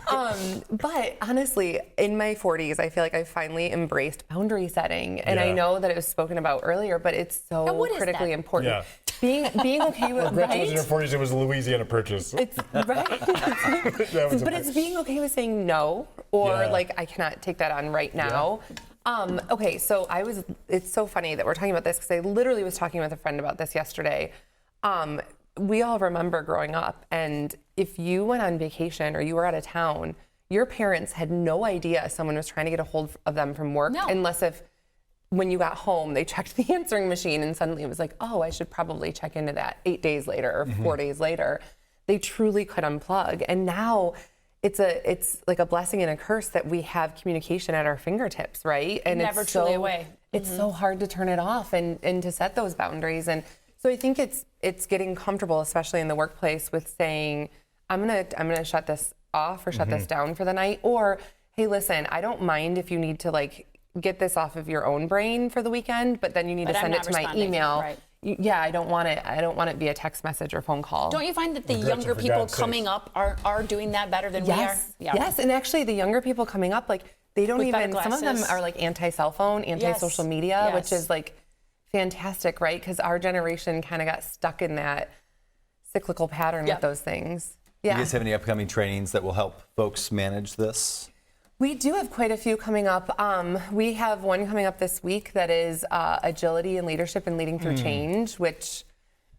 But honestly, in my 40s, I feel like I finally embraced boundary setting. And I know that it was spoken about earlier, but it's so critically important. Yeah. Being okay with Gretchen was in her 40s, it was a Louisiana Purchase. It's right. But it's being okay with saying no, or like, I cannot take that on right now. Okay, so it's so funny that we're talking about this because I literally was talking with a friend about this yesterday. We all remember growing up, and if you went on vacation or you were out of town, your parents had no idea someone was trying to get a hold of them from work, unless if when you got home, they checked the answering machine and suddenly it was like, oh, I should probably check into that 8 days later or 4 days later. They truly could unplug. And now it's like a blessing and a curse that we have communication at our fingertips, right? And never truly away. It's so hard to turn it off and to set those boundaries. And so I think it's getting comfortable, especially in the workplace, with saying, I'm gonna shut this off or shut this down for the night. Or, hey, listen, I don't mind if you need to like get this off of your own brain for the weekend, but then you need to send it to my email. Right. I don't want it via text message or phone call. Don't you find that the younger people coming up are doing that better than we are? Yeah. Yes, and actually the younger people coming up, like they don't even, some of them are like anti-cell phone, anti-social media, which is like fantastic, right? Because our generation kind of got stuck in that cyclical pattern with those things. Yeah. Do you guys have any upcoming trainings that will help folks manage this? We do have quite a few coming up. We have one coming up this week that is agility and leadership and leading through change, which,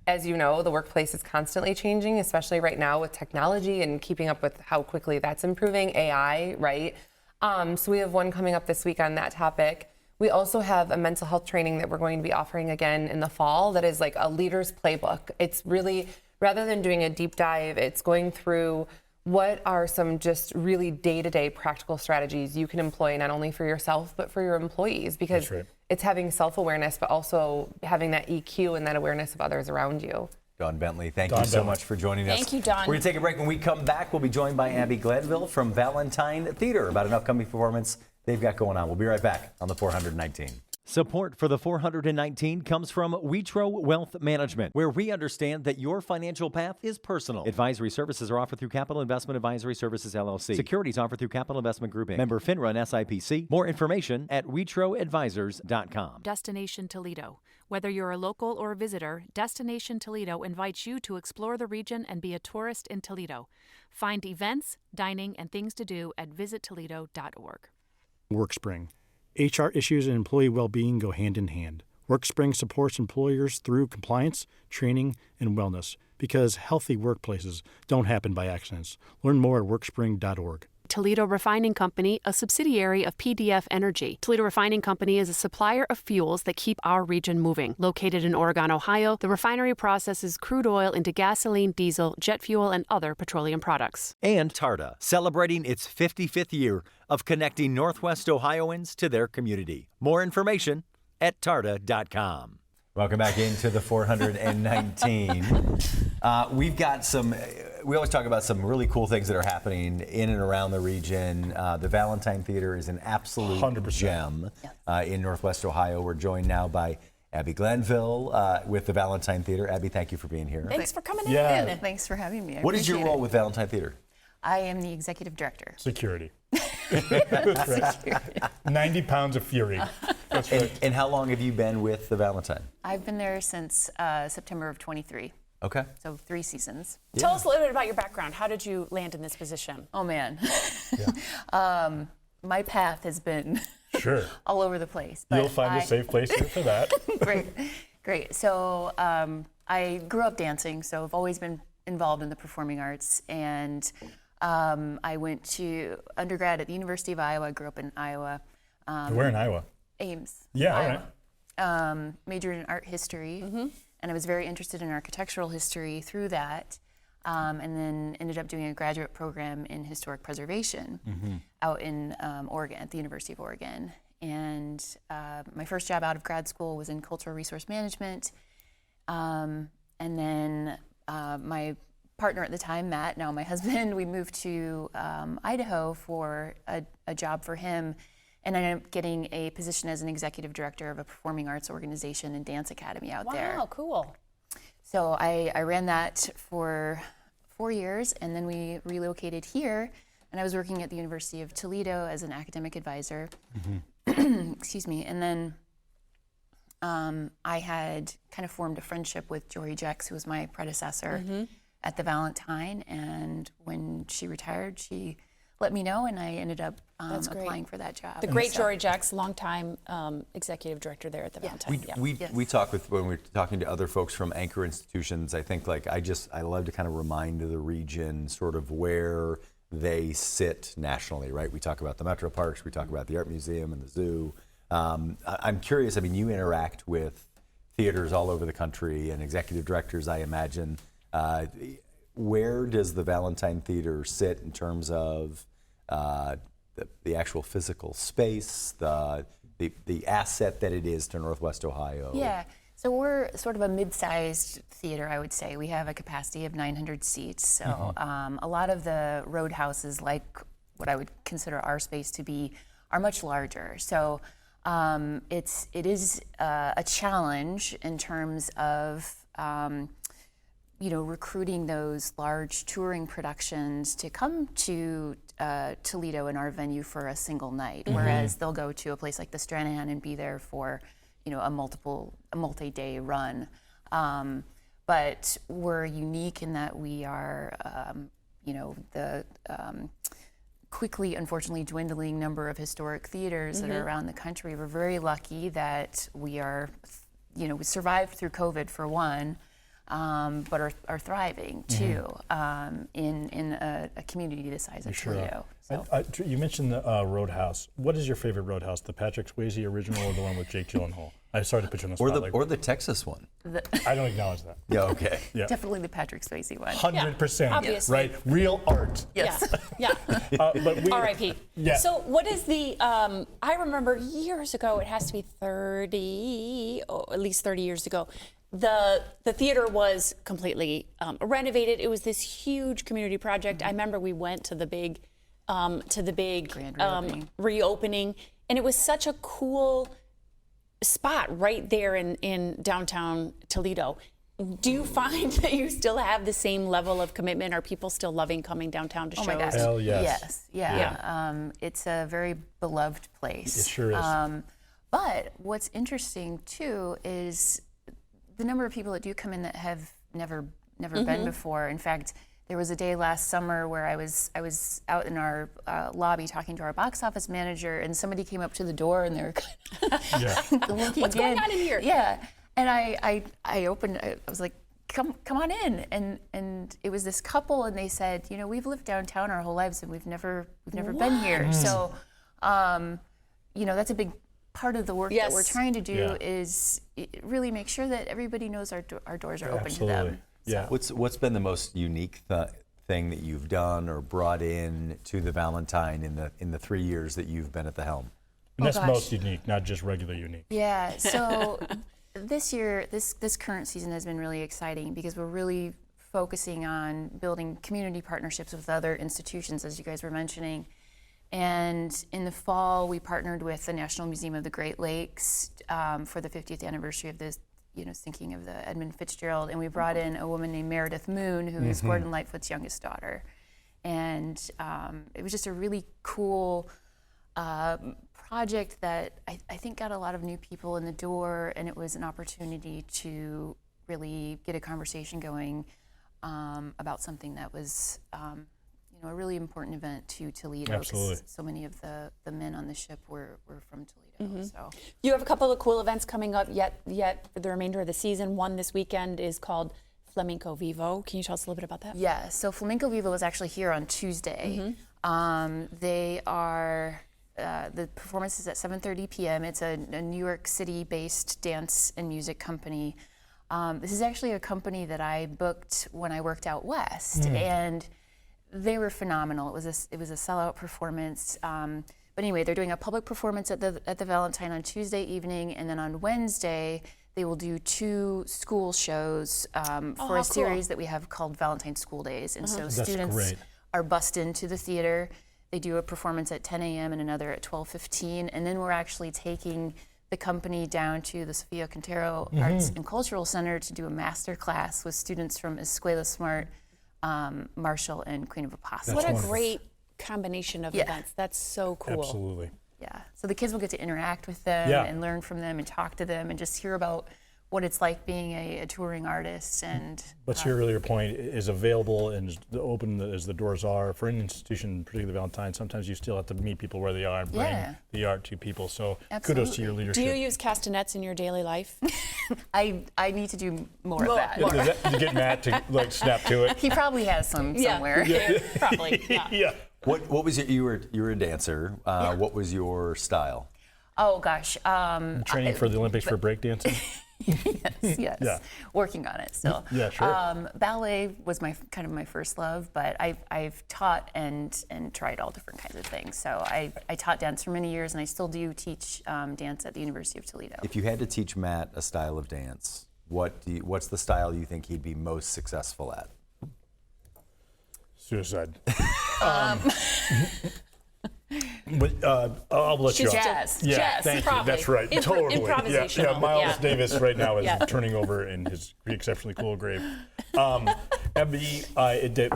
as you know, the workplace is constantly changing, especially right now with technology and keeping up with how quickly that's improving, AI, right? So we have one coming up this week on that topic. We also have a mental health training that we're going to be offering again in the fall that is like a leader's playbook. It's really, rather than doing a deep dive, it's going through what are some just really day-to-day practical strategies you can employ not only for yourself but for your employees? Because That's right. it's having self-awareness but also having that EQ and that awareness of others around you. Dawn Bentley, thank you Dawn so Bentley. much for joining us. Thank you, Dawn. We're going to take a break. When we come back, we'll be joined by Abby Glanville from Valentine Theater about an upcoming performance they've got going on. We'll be right back on the 419. Support for the 419 comes from Witro Wealth Management, where we understand that your financial path is personal. Advisory services are offered through Capital Investment Advisory Services, LLC. Securities offered through Capital Investment Group, Inc. Member FINRA and SIPC. More information at witroadvisors.com. Destination Toledo. Whether you're a local or a visitor, Destination Toledo invites you to explore the region and be a tourist in Toledo. Find events, dining, and things to do at visittoledo.org. Workspring. HR issues and employee well-being go hand in hand. Workspring supports employers through compliance, training, and wellness because healthy workplaces don't happen by accidents. Learn more at workspring.org. Toledo Refining Company, a subsidiary of PDF Energy. Toledo Refining Company is a supplier of fuels that keep our region moving. Located in Oregon, Ohio, the refinery processes crude oil into gasoline, diesel, jet fuel, and other petroleum products. And Tarda, celebrating its 55th year of connecting Northwest Ohioans to their community. More information at tarda.com. Welcome back into the 419. We've got we always talk about some really cool things that are happening in and around the region. The Valentine Theater is an absolute 100%. gem in Northwest Ohio. We're joined now by Abby Glanville with the Valentine Theater. Abby, thank you for being here. Thanks for coming in. Thanks for having me. What is your role with Valentine Theater? I am the executive director. Security. That's right. 90 pounds of fury. That's right. And how long have you been with the Valentine? I've been there since September of 23. Okay. So 3 seasons. Tell us a little bit about your background. How did you land in this position? Oh, man. My path has been Sure. all over the place. You'll find a safe place here for that. Great. So I grew up dancing, so I've always been involved in the performing arts. And I went to undergrad at the University of Iowa. I grew up in Iowa. Where in Iowa? Ames. Yeah, Iowa. all right. Majored in art history, and I was very interested in architectural history through that, and then ended up doing a graduate program in historic preservation out in Oregon, at the University of Oregon. And my first job out of grad school was in cultural resource management, and then my partner at the time, Matt, now my husband, we moved to Idaho for a job for him. And I ended up getting a position as an executive director of a performing arts organization and dance academy out there. Wow, cool. So I ran that for 4 years, and then we relocated here, and I was working at the University of Toledo as an academic advisor. Excuse me. And then I had kind of formed a friendship with Jory Jex, who was my predecessor at the Valentine, and when she retired, she let me know, and I ended up applying for that job. The great Jory Jacks, longtime executive director there at the Valentine. We talk when we're talking to other folks from anchor institutions. I think I love to kind of remind the region sort of where they sit nationally, right? We talk about the metro parks, we talk about the art museum and the zoo. I'm curious. I mean, you interact with theaters all over the country and executive directors, I imagine. Where does the Valentine Theater sit in terms of the actual physical space, the asset that it is to Northwest Ohio? Yeah, so we're sort of a mid-sized theater, I would say. We have a capacity of 900 seats. So a lot of the roadhouses, like what I would consider our space to be, are much larger. So it is a challenge in terms of recruiting those large touring productions to come to Toledo in our venue for a single night, whereas they'll go to a place like the Stranahan and be there for, a multi-day run. But we're unique in that we are, the quickly, unfortunately, dwindling number of historic theaters that are around the country. We're very lucky that we are, we survived through COVID for one. but are thriving too in a community the size of Toledo. So. You mentioned the Roadhouse. What is your favorite Roadhouse? The Patrick Swayze original or the one with Jake Gyllenhaal? I'm sorry to put you on the spot. Or the Texas one. I don't acknowledge that. Yeah, okay. Yeah. Definitely the Patrick Swayze one. 100%. Obviously. Right? Real art. Yes. Yeah. R.I.P. Yeah. So what is the, I remember years ago, it has to be at least 30 years ago, the theater was completely renovated. It was this huge community project. I remember we went to the big Grand reopening, and it was such a cool spot right there in downtown Toledo. Do you find that you still have the same level of commitment? Are people still loving coming downtown to shows? Oh my gosh. Hell yes. Yes. Yeah. It's a very beloved place. It sure is. But what's interesting too is the number of people that do come in that have never been before. In fact, there was a day last summer where I was out in our lobby talking to our box office manager, and somebody came up to the door and they were looking What's going on in here? Yeah, and I opened. I was like, come on in, and it was this couple, and they said, we've lived downtown our whole lives and we've never been here. So, that's a big part of the work that we're trying to do is really make sure that everybody knows our doors are open to them. Yeah. What's been the most unique thing that you've done or brought in to the Valentine in the 3 years that you've been at the helm? And that's most unique, not just regular unique. Yeah. So this year, this current season has been really exciting because we're really focusing on building community partnerships with other institutions, as you guys were mentioning. And in the fall, we partnered with the National Museum of the Great Lakes for the 50th anniversary of this, sinking of the Edmund Fitzgerald. And we brought in a woman named Meredith Moon, who is Gordon Lightfoot's youngest daughter. And it was just a really cool project that I think got a lot of new people in the door. And it was an opportunity to really get a conversation going about something that was a really important event to Toledo. Absolutely. So many of the men on the ship were from Toledo. So You have a couple of cool events coming up yet for the remainder of the season. One this weekend is called Flamenco Vivo. Can you tell us a little bit about that? Yeah, so Flamenco Vivo is actually here on Tuesday. They are, the performance is at 7:30 p.m. It's a New York City-based dance and music company. This is actually a company that I booked when I worked out west, and they were phenomenal. It was a sellout performance. But anyway, they're doing a public performance at the Valentine on Tuesday evening, and then on Wednesday they will do 2 school shows for a series that we have called Valentine School Days. And so students are bussed into the theater. They do a performance at 10 a.m. and another at 12:15, and then we're actually taking the company down to the Sofia Quintero Arts and Cultural Center to do a master class with students from Escuela Smart, Marshall, and Queen of Apostles. What a great combination of events. That's so cool. Absolutely. Yeah. So the kids will get to interact with them and learn from them and talk to them and just hear about what it's like being a touring artist. And but to your earlier point, is available and is open as the doors are for an institution, particularly Valentine. Sometimes you still have to meet people where they are and bring the art to people. So kudos to your leadership. Do you use castanets in your daily life? I need to do more of that. To get Matt to snap to it. He probably has some somewhere. Probably. Yeah. What was you were a dancer? What was your style? Oh gosh. Training for the Olympics for breakdancing. Yes. Yeah. Working on it still. Yeah, sure. Ballet was my first love, but I've taught and tried all different kinds of things. So I taught dance for many years, and I still do teach dance at the University of Toledo. If you had to teach Matt a style of dance, what's the style you think he'd be most successful at? Suicide. But I'll let you off. Jazz. Yeah, Jazz, thank probably. you. That's right. Totally. Improvisational. Yeah, Miles Davis right now is turning over in his exceptionally cool grave. Abby,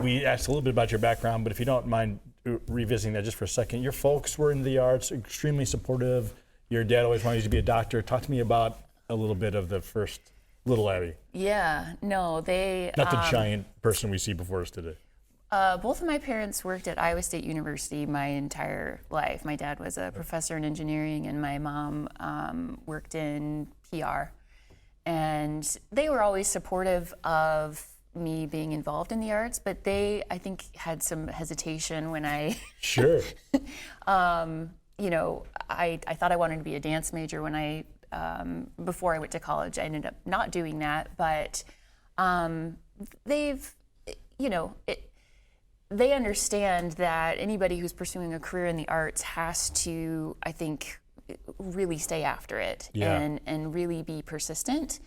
we asked a little bit about your background, but if you don't mind revisiting that just for a second. Your folks were in the arts, extremely supportive. Your dad always wanted you to be a doctor. Talk to me about a little bit of the first little Abby. Yeah, no, they... Not the giant person we see before us today. Both of my parents worked at Iowa State University my entire life. My dad was a professor in engineering, and my mom worked in PR. And they were always supportive of me being involved in the arts, but they, I think, had some hesitation when I, Sure. you know, I thought I wanted to be a dance major when I, before I went to college. I ended up not doing that, but they've, you know, they understand that anybody who's pursuing a career in the arts has to, I think, really stay after it and really be persistent.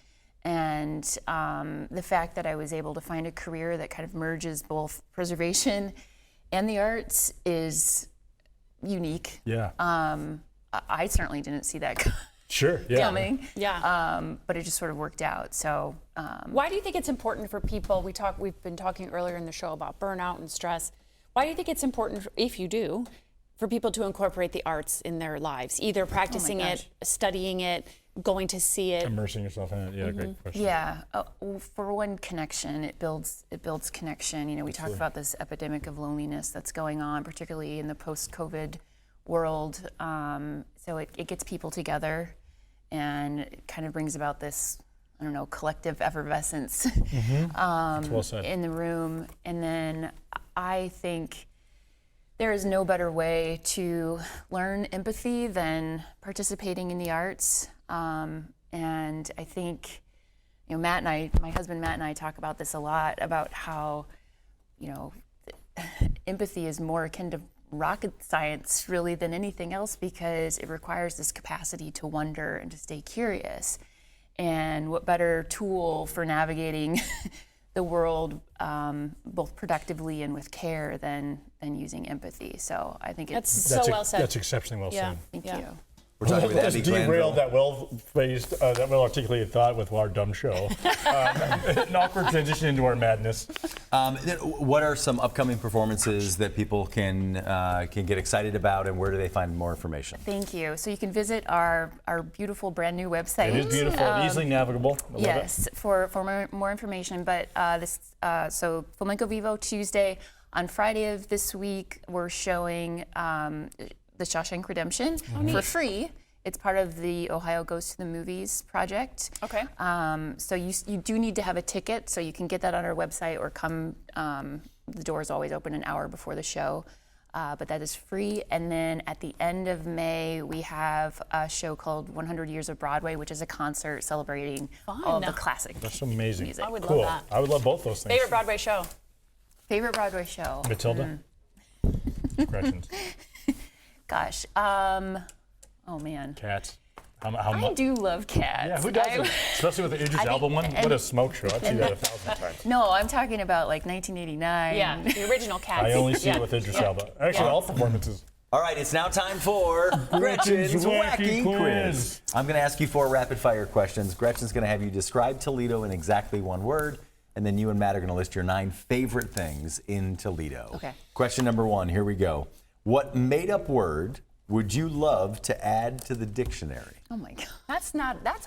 And the fact that I was able to find a career that kind of merges both preservation and the arts is unique. Yeah. I certainly didn't see that Sure. Yeah. coming. Yeah. But it just sort of worked out. So why do you think it's important for people? We've been talking earlier in the show about burnout and stress. Why do you think it's important, if you do, for people to incorporate the arts in their lives, either practicing it, studying it, going to see it? Immersing yourself in it. Yeah, great question. Yeah. For one, connection. It builds connection. You know, we talk about this epidemic of loneliness that's going on, particularly in the post-COVID world. So it gets people together and it kind of brings about this, I don't know, collective effervescence well said. in the room. And then I think there is no better way to learn empathy than participating in the arts. And I think, you know, my husband Matt and I talk about this a lot, about how, you know, empathy is more akin to rocket science really than anything else, because it requires this capacity to wonder and to stay curious. And what better tool for navigating the world both productively and with care than using empathy. So I think that's so well said. That's exceptionally well said. Thank you. We're talking with Let's Abby derail Glanville. that well-phrased, that well-articulated thought with our dumb show. An awkward transition into our madness. What are some upcoming performances that people can get excited about, and where do they find more information? Thank you. So you can visit our beautiful brand new website. It is beautiful, easily navigable. I love yes, it. for more information. But so Flamenco Vivo Tuesday. On Friday of this week, we're showing The Shawshank Redemption for free. It's part of the Ohio Goes to the Movies project. Okay. So you do need to have a ticket, so you can get that on our website or come. The door is always open an hour before the show, but that is free. And then at the end of May, we have a show called 100 Years of Broadway, which is a concert celebrating all of the classic That's amazing. music. I would Cool. love that. I would love both those things. Favorite Broadway show? Favorite Broadway show? Matilda? Gretchen's. Gosh. Oh, man. Cats. How I much? do love Cats. Yeah, who doesn't? Especially with the Idris Elba one. What a smoke show. I've seen that 1,000 times. No, I'm talking about like 1989. Yeah, the original Cats. I only see it with Idris Elba. Actually, all performances. All right, it's now time for Gretchen's Wacky Quiz. I'm going to ask you 4 rapid-fire questions. Gretchen's going to have you describe Toledo in exactly 1 word, and then you and Matt are going to list your 9 favorite things in Toledo. Okay. Question number 1, here we go. What made-up word would you love to add to the dictionary? Oh my God. That's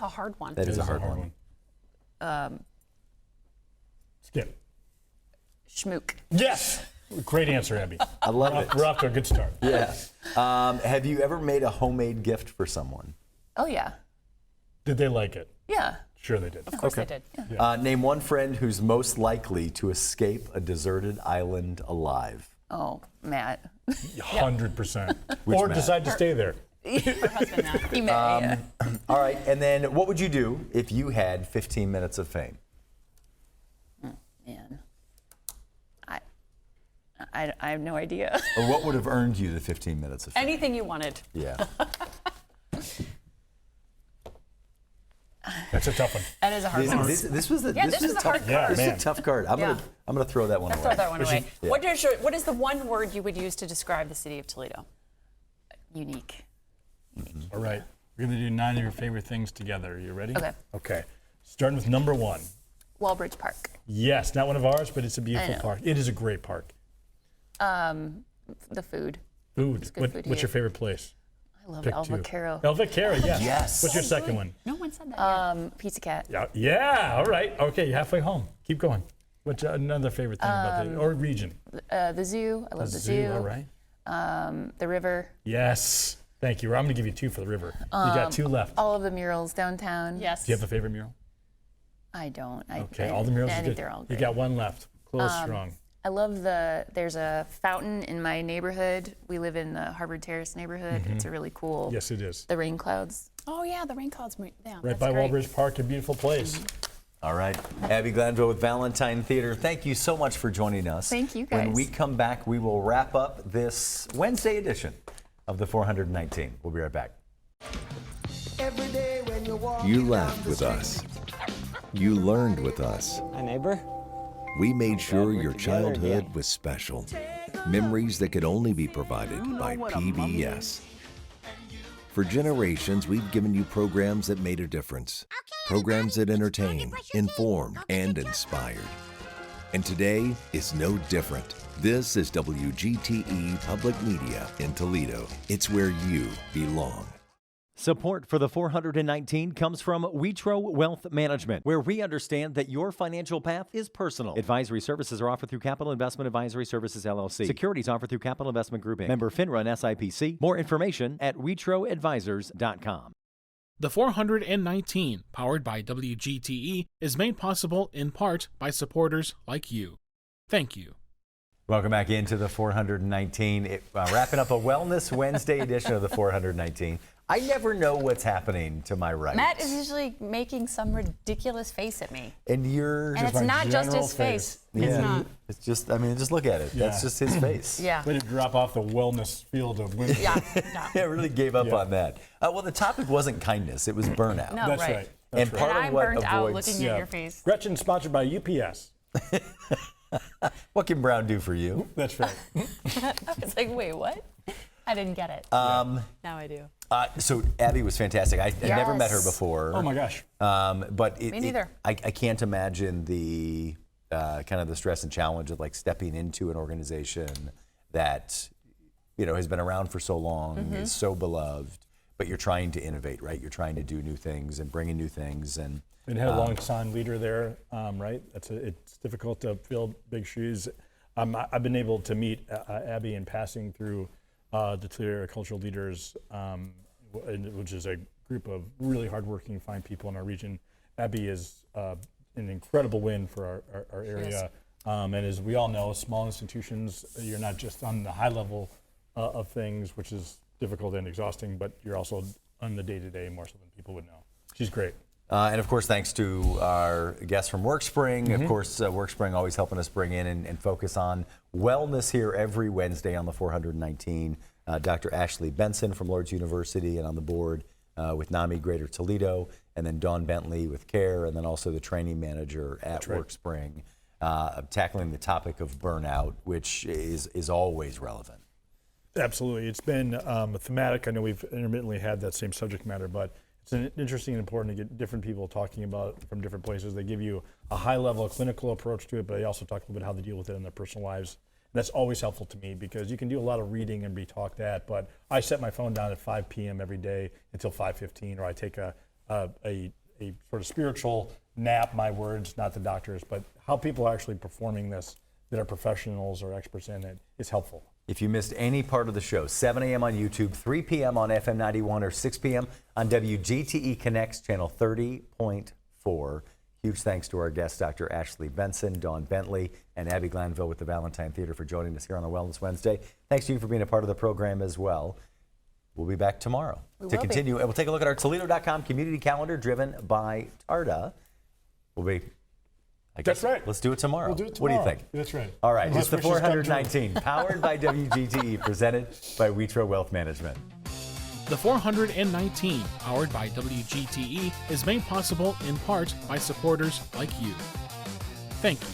a hard one. That is a hard one. Skip. Schmook. Yes. Great answer, Abby. I love it. We're off to a good start. Yeah. Have you ever made a homemade gift for someone? Oh yeah. Did they like it? Yeah. Sure they did. Of course they did. Name one friend who's most likely to escape a deserted island alive. Oh, Matt. 100%. Which Or Matt? decide to stay there. Her husband, Matt. He may, yeah. All right, and then what would you do if you had 15 minutes of fame? Man. I have no idea. Or what would have earned you the 15 minutes of fame? Anything you wanted. Yeah. That's a tough one. That is a hard one. This was a this was a hard card. This is a tough card. I'm gonna throw that one away. Throw that one away. Yeah. What is the one word you would use to describe the city of Toledo? Unique. All right. We're going to do 9 of your favorite things together. Are you ready? Okay. Okay. Starting with number 1. Wallbridge Park. Yes, not one of ours, but it's a beautiful know. park. It is a great park. The food. Food. Good food What's here. your favorite place? I love Pick El 2. Vaquero. El Vaquero, yes. Yes. What's your second one? No one said that. Pizza Cat. Yeah, all right. Okay, you're halfway home. Keep going. What's another favorite thing about the or region? The zoo. I love the zoo. All right. The river. Yes. Thank you. I'm going to give you 2 for the river. You got 2 left. All of the murals downtown. Yes. Do you have a favorite mural? I don't. Okay, all the murals. I think they're all great. You got one left. Close strong. I love there's a fountain in my neighborhood. We live in the Harvard Terrace neighborhood. It's a really cool. Yes, it is. The rain clouds. Oh yeah, the rain clouds. Yeah, Right by Walbridge Park, a beautiful place. All right. Abby Glanville with Valentine Theater. Thank you so much for joining us. Thank you, guys. When we come back, we will wrap up this Wednesday edition of the 419. We'll be right back. You laughed with us. You learned with us. Hi, neighbor. We made sure your childhood was special. Memories that could only be provided by PBS. For generations, we've given you programs that made a difference. Programs that entertain, inform, and inspired. And today is no different. This is WGTE Public Media in Toledo. It's where you belong. Support for the 419 comes from Witro Wealth Management, where we understand that your financial path is personal. Advisory services are offered through Capital Investment Advisory Services, LLC. Securities offered through Capital Investment Group, Inc. Member FINRA and SIPC. More information at witroadvisors.com. The 419, powered by WGTE, is made possible in part by supporters like you. Thank you. Welcome back into the 419. Wrapping up a Wellness Wednesday edition of the 419. I never know what's happening to my right. Matt is usually making some ridiculous face at me. And you're... And it's not just his face. Yeah. It's not. It's just, I mean, just look at it. Yeah. That's just his face. Yeah. Way to drop off the wellness field of women. Yeah. Yeah, really gave up on that. Well, the topic wasn't kindness. It was burnout. No, That's right. That's And part And of I'm what burnt out avoids... looking at your face. Gretchen, sponsored by UPS. What can Brown do for you? That's right. I was like, wait, what? I didn't get it. Now I do. So Abby was fantastic. I never met her before. Oh my gosh. But Me neither. I can't imagine the kind of the stress and challenge of like stepping into an organization that has been around for so long, is so beloved, but you're trying to innovate, right? You're trying to do new things and bring in new things and had a long-time leader there, right? It's difficult to fill big shoes. I've been able to meet Abby in passing through the Toledo Cultural Leaders, which is a group of really hardworking, fine people in our region. Abby is an incredible win for our area. And as we all know, small institutions, you're not just on the high level of things, which is difficult and exhausting, but you're also on the day-to-day more so than people would know. She's great. And of course, thanks to our guests from Workspring. Of course, Workspring always helping us bring in and focus on wellness here every Wednesday on the 419. Dr. Ashley Benson from Lord's University and on the board with NAMI Greater Toledo, and then Dawn Bentley with CARE, and then also the training manager at Workspring, tackling the topic of burnout, which is always relevant. Absolutely. It's been thematic. I know we've intermittently had that same subject matter, but it's interesting and important to get different people talking about it from different places. They give you a high-level clinical approach to it, but they also talk a little bit how they deal with it in their personal lives. And that's always helpful to me because you can do a lot of reading and be talked at, but I set my phone down at 5 p.m. every day until 5:15, or I take a sort of spiritual nap, my words, not the doctor's, but how people are actually performing this that are professionals or experts in it is helpful. If you missed any part of the show, 7 a.m. on YouTube, 3 p.m. on FM 91, or 6 p.m. on WGTE Connects, channel 30.4. Huge thanks to our guests, Dr. Ashley Benson, Dawn Bentley, and Abby Glanville with the Valentine Theater for joining us here on a Wellness Wednesday. Thanks to you for being a part of the program as well. We'll be back tomorrow to continue. And we'll take a look at our Toledo.com community calendar driven by TARDA. We'll be... That's right. Let's do it tomorrow. We'll do it What tomorrow. do you think? That's right. All right. Unless It's the wishes come true. 419, powered by WGTE, presented by Witro Wealth Management. The 419, powered by WGTE, is made possible in part by supporters like you. Thank you.